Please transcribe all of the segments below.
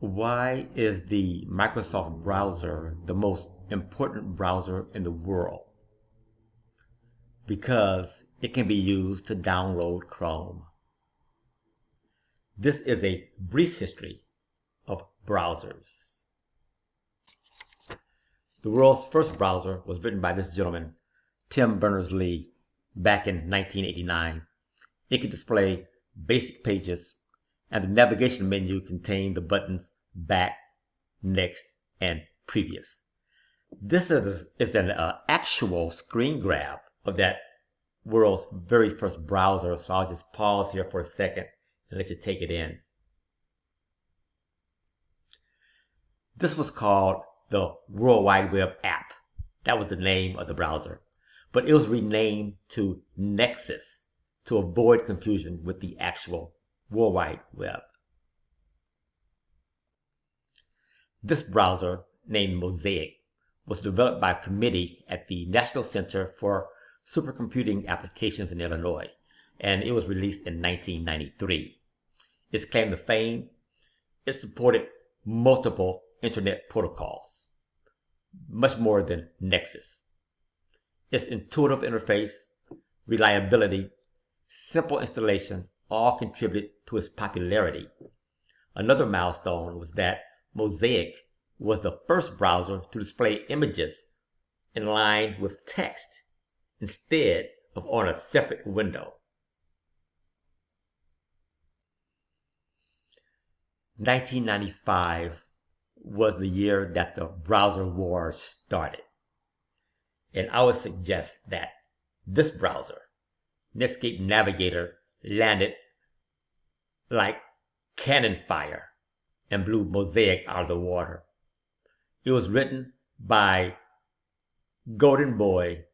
Why is the Microsoft browser the most important browser in the world? Because it can be used to download Chrome. This is a brief history of browsers. The world's first browser was written by this gentleman, Tim Berners-Lee, back in 1989. It could display basic pages, and the navigation menu contained the buttons back, next, and previous. This is an actual screen grab of that world's very first browser, so I'll just pause here for a second and let you take it in. This was called the World Wide Web app. That was the name of the browser, but it was renamed to Nexus to avoid confusion with the actual World Wide Web. This browser, named Mosaic, was developed by a committee at the National Center for Supercomputing Applications in Illinois, and it was released in 1993. Its claim to fame, it supported multiple internet protocols, much more than Nexus. Its intuitive interface, reliability, simple installation all contributed to its popularity. Another milestone was that Mosaic was the first browser to display images in line with text instead of on a separate window. 1995 was the year that the browser wars started. And I would suggest that this browser, Netscape Navigator, landed like cannon fire and blew Mosaic out of the water. It was written by Golden Boy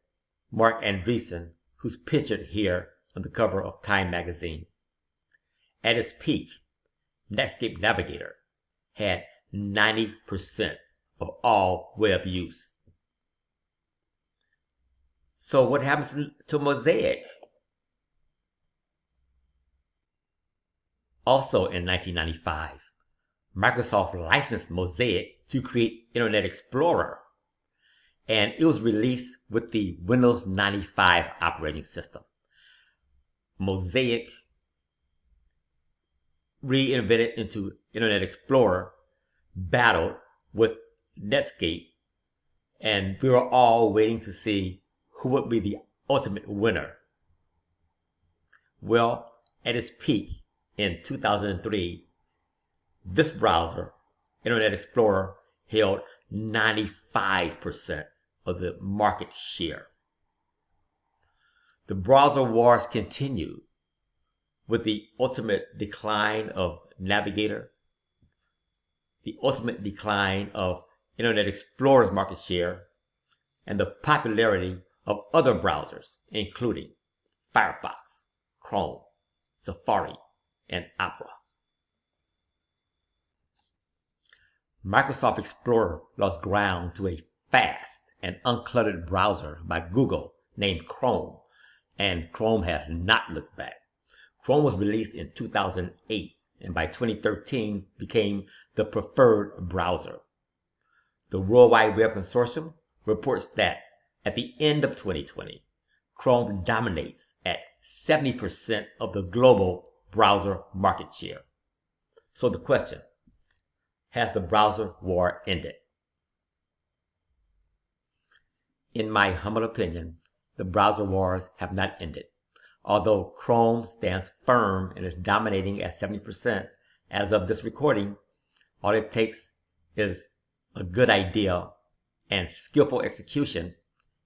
Marc Andreessen, who's pictured here on the cover of Time magazine. At its peak, Netscape Navigator had 90% of all web use. So what happens to Mosaic? Also in 1995, Microsoft licensed Mosaic to create Internet Explorer, and it was released with the Windows 95 operating system. Mosaic reinvented into Internet Explorer battled with Netscape, and we were all waiting to see who would be the ultimate winner. Well, at its peak in 2003, this browser, Internet Explorer, held 95% of the market share. The browser wars continued with the ultimate decline of Navigator, the ultimate decline of Internet Explorer's market share, and the popularity of other browsers, including Firefox, Chrome, Safari, and Opera. Microsoft Explorer lost ground to a fast and uncluttered browser by Google named Chrome, and Chrome has not looked back. Chrome was released in 2008 and by 2013 became the preferred browser. The World Wide Web Consortium reports that at the end of 2020, Chrome dominates at 70% of the global browser market share. So the question, has the browser war ended? In my humble opinion, the browser wars have not ended. Although Chrome stands firm and is dominating at 70% as of this recording, all it takes is a good idea and skillful execution,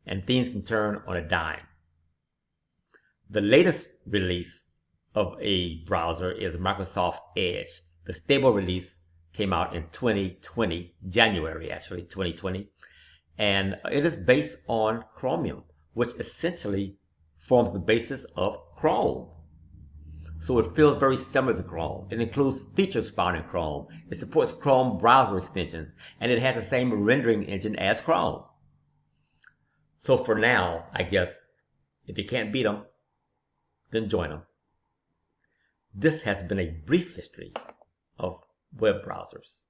and things can turn on a dime. The latest release of a browser is Microsoft Edge. The stable release came out in 2020, January actually, 2020, and it is based on Chromium, which essentially forms the basis of Chrome. So it feels very similar to Chrome. It includes features found in Chrome. It supports Chrome browser extensions, and it has the same rendering engine as Chrome. So for now, I guess, if you can't beat them, then join them. This has been a brief history of web browsers.